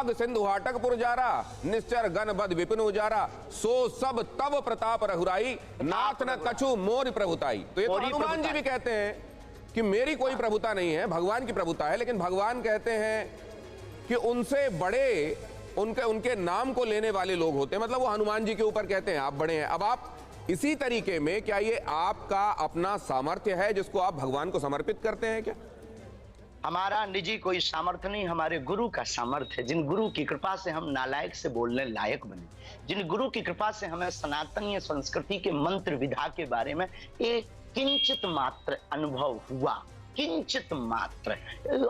बाग सिंधु हाटक पुरजारा, निश्चर गण बद विपिन उजारा, सो सब तब प्रताप रघुराई, नाथ न कछु मोर प्रभुताई। तो ये तो हनुमान जी भी कहते हैं कि मेरी कोई प्रभुता नहीं है, भगवान की प्रभुता है। लेकिन भगवान कहते हैं कि उनसे बड़े उनके नाम को लेने वाले लोग होते हैं, मतलब वो हनुमान जी के ऊपर कहते हैं आप बड़े हैं। अब आप इसी तरीके में, क्या ये आपका अपना सामर्थ्य है जिसको आप भगवान को समर्पित करते हैं क्या? हमारा निजी कोई सामर्थ्य नहीं, हमारे गुरु का सामर्थ्य है। जिन गुरु की कृपा से हम नालायक से बोलने लायक बने, जिन गुरु की कृपा से हमें सनातनीय संस्कृति के मंत्र विधा के बारे में एक किंचित मात्र अनुभव हुआ, किंचित मात्र,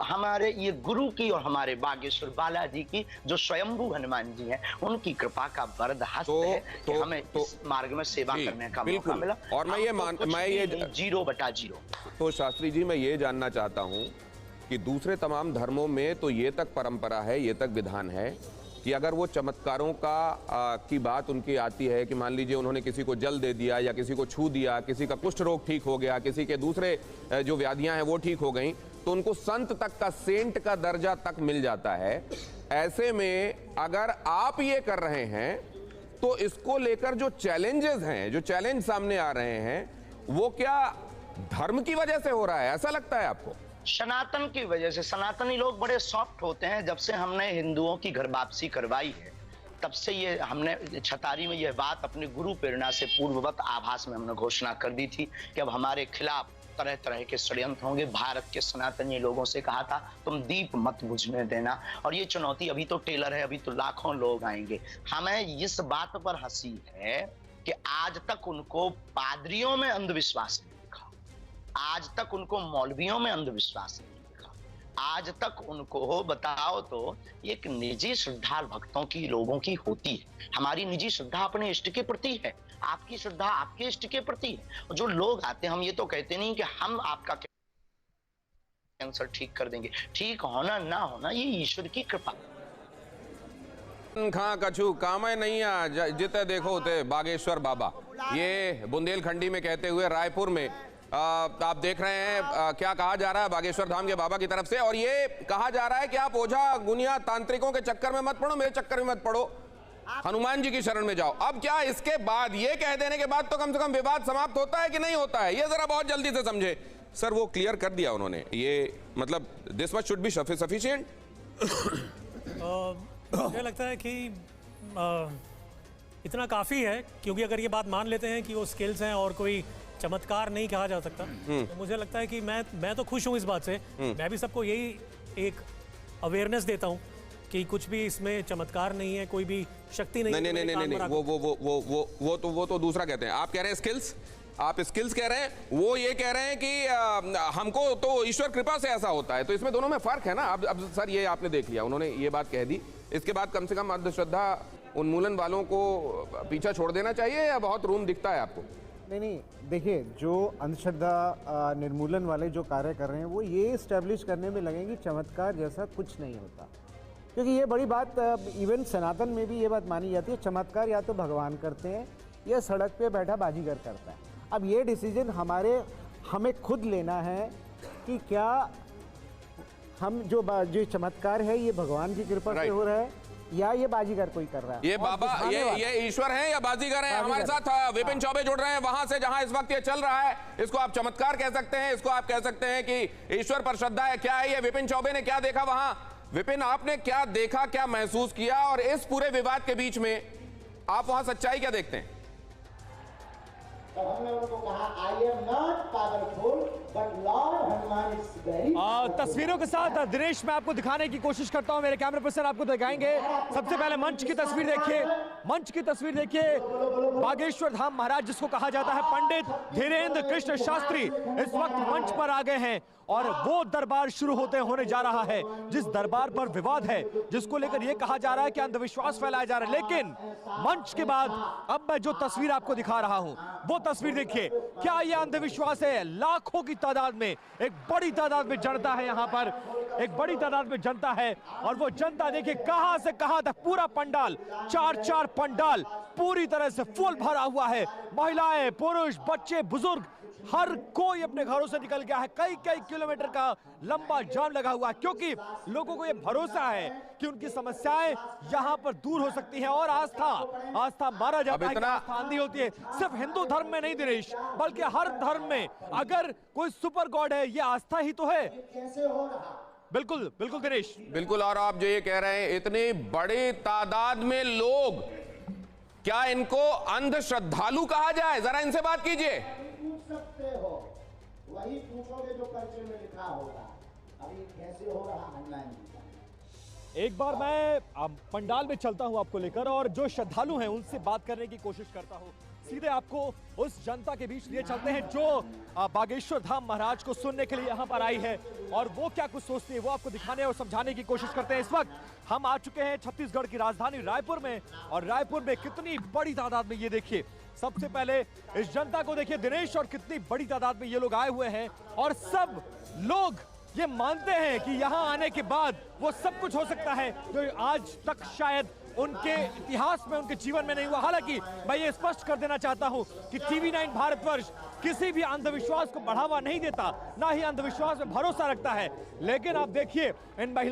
हमारे ये गुरु की और हमारे बागेश्वर बालाजी की जो स्वयंभू हनुमान जी हैं, उनकी कृपा का वरद हस्त है कि हमें इस मार्ग में सेवा करने का मौका मिला। और मैं ये 0/0। तो शास्त्री जी, मैं ये जानना चाहता हूं कि दूसरे तमाम धर्मों में तो ये तक परंपरा है, ये तक विधान है कि अगर वो चमत्कारों की बात उनकी आती है कि मान लीजिए उन्होंने किसी को जल दे दिया या किसी को छू दिया, किसी का कुष्ठ रोग ठीक हो गया, किसी के दूसरे जो व्याधियां हैं वो ठीक हो गई, तो उनको संत तक का, सेंट का दर्जा तक मिल जाता है। ऐसे में अगर आप ये कर रहे हैं तो इसको लेकर जो चैलेंजेस हैं, जो चैलेंज सामने आ रहे हैं, वो क्या धर्म की वजह से हो रहा है, ऐसा लगता है आपको? सनातन की वजह से। सनातनी लोग बड़े सॉफ्ट होते हैं। जब से हमने हिंदुओं की घर वापसी करवाई है, तब से ये हमने छतारी में यह बात अपने गुरु प्रेरणा से पूर्ववत आभास में हमने घोषणा कर दी थी कि अब हमारे खिलाफ तरह तरह के षड्यंत्र होंगे। भारत के सनातनी लोगों से कहा था तुम दीप मत बुझने देना, और ये चुनौती अभी तो टेलर है, अभी तो लाखों लोग आएंगे। हमें इस बात पर हंसी है कि आज तक उनको पादरियों में अंधविश्वास नहीं दिखा, आज तक उनको मौलवियों में अंधविश्वास नहीं दिखा, आज तक उनको बताओ तो एक निजी श्रद्धा भक्तों की, लोगों की होती है। हमारी निजी श्रद्धा अपने इष्ट के प्रति है, आपकी श्रद्धा आपके इष्ट के प्रति है। और जो लोग आते हैं, हम ये तो कहते नहीं कि हम आपका कैंसर ठीक कर देंगे, ठीक होना ना होना ये ईश्वर की कृपा। खा कछु कामय नैया जिते देखो ते बागेश्वर बाबा, ये बुंदेलखंडी में कहते हुए रायपुर में आप देख रहे हैं क्या कहा जा रहा है बागेश्वर धाम के बाबा की तरफ से। और ये कहा जा रहा है कि आप ओझा गुनिया तांत्रिकों के चक्कर में मत पड़ो, मेरे चक्कर में मत पड़ो, हनुमान जी की शरण में जाओ। अब क्या इसके बाद, ये कह देने के बाद तो कम से कम विवाद समाप्त होता है कि नहीं होता है, ये जरा बहुत जल्दी से समझे। सर वो क्लियर कर दिया उन्होंने, ये मतलब this much should be sufficient. मुझे लगता है कि इतना काफ़ी है, क्योंकि अगर ये बात मान लेते हैं कि वो स्किल्स हैं और कोई चमत्कार नहीं कहा जा सकता, तो मुझे लगता है कि मैं तो खुश हूँ इस बात से। मैं भी सबको यही एक अवेयरनेस देता हूँ कि कुछ भी इसमें चमत्कार नहीं है, कोई भी शक्ति नहीं। नहीं, वो तो दूसरा कहते हैं। आप कह रहे हैं स्किल्स, आप स्किल्स कह रहे हैं, वो ये कह रहे हैं कि हमको तो ईश्वर कृपा से ऐसा होता है। तो इसमें दोनों में फर्क है ना। अब सर ये आपने देख लिया, उन्होंने ये बात कह दी, इसके बाद कम से कम अंधश्रद्धा उन्मूलन वालों को पीछा छोड़ देना चाहिए या बहुत रूम दिखता है आपको? नहीं, देखिए, जो अंधश्रद्धा निर्मूलन वाले जो कार्य कर रहे हैं वो ये इस्टेब्लिश करने में लगे कि चमत्कार जैसा कुछ नहीं होता, क्योंकि ये बड़ी बात इवन सनातन में भी ये बात मानी जाती है, चमत्कार या तो भगवान करते हैं या सड़क पे बैठा बाजीगर करता है। अब ये डिसीजन हमें खुद लेना है कि क्या हम जो चमत्कार है ये भगवान की कृपा से हो रहा है या ये बाजीगर कोई कर रहा है। ये बाबा ये ईश्वर हैं या बाजीगर हैं? हमारे साथ विपिन चौबे जुड़ रहे हैं वहां से, जहां इस वक्त ये चल रहा है। इसको आप चमत्कार कह सकते हैं, इसको आप कह सकते हैं कि ईश्वर पर श्रद्धा है। क्या है ये? विपिन चौबे ने क्या देखा वहां? विपिन, आपने क्या देखा, क्या महसूस किया, और इस पूरे विवाद के बीच में आप वहां सच्चाई क्या देखते हैं? तब हमने उनको कहा I am not powerful but Lord Hanuman is very. तस्वीरों के साथ दिनेश मैं आपको दिखाने की कोशिश करता हूं, मेरे कैमरा पर्सन आपको दिखाएंगे। सबसे पहले मंच की तस्वीर देखिए, मंच की तस्वीर देखिए। बागेश्वर धाम महाराज जिसको कहा जाता है पंडित धीरेन्द्र कृष्ण शास्त्री इस वक्त मंच पर आ गए हैं और वो दरबार शुरू होने जा रहा है जिस दरबार पर विवाद है, जिसको लेकर यह कहा जा रहा है कि अंधविश्वास फैलाया जा रहा है। लेकिन मंच के बाद अब मैं जो तस्वीर आपको दिखा रहा हूं वो तस्वीर देखिए। क्या यह अंधविश्वास है? लाखों की तादाद में, एक बड़ी तादाद में जनता है यहाँ पर एक बड़ी तादाद में जनता है और वो जनता देखिए कहां से कहां तक पूरा पंडाल, चार पंडाल पूरी तरह से फुल भरा हुआ है। महिलाएं, पुरुष, बच्चे, बुजुर्ग, हर कोई अपने घरों से निकल गया है। कई किलोमीटर का लंबा जाम लगा हुआ है क्योंकि लोगों को यह भरोसा है कि उनकी समस्याएं यहां पर दूर हो सकती हैं। और आस्था मारा जाता है कि आस्था आंधी होती है। सिर्फ हिंदू धर्म में नहीं दिनेश, बल्कि हर धर्म में अगर कोई सुपर गॉड है, यह आस्था ही तो है। कैसे हो रहा? बिल्कुल दिनेश, बिल्कुल। और आप जो ये कह रहे हैं इतनी बड़ी तादाद में लोग, क्या इनको अंधश्रद्धालु कहा जाए? जरा इनसे बात कीजिए। पूछ सकते हो, वही पूछोगे जो पर्चे में लिखा होगा। अभी कैसे हो रहा हनुमान जी का? एक बार मैं पंडाल में चलता हूं आपको लेकर और जो श्रद्धालु हैं उनसे बात करने की कोशिश करता हूं। सीधे आपको उस जनता के बीच लिए चलते हैं जो बागेश्वर धाम महाराज को सुनने के लिए यहां पर आई है और वो क्या कुछ सोचती है वो आपको दिखाने और समझाने की कोशिश करते हैं। इस वक्त हम आ चुके हैं छत्तीसगढ़ की राजधानी रायपुर में और रायपुर में कितनी बड़ी तादाद में ये देखिए, सबसे पहले इस जनता को देखिए दिनेश और कितनी बड़ी तादाद में ये लोग आए हुए हैं और सब लोग ये मानते हैं कि यहां आने के बाद वो सब कुछ हो सकता है जो आज तक शायद उनके इतिहास में, उनके जीवन में नहीं हुआ। हालांकि मैं ये स्पष्ट कर देना चाहता हूं कि TV9 भारतवर्ष किसी भी अंधविश्वास को बढ़ावा नहीं देता, ना ही अंधविश्वास में भरोसा रखता है। लेकिन आप देखिए इन महिलाओं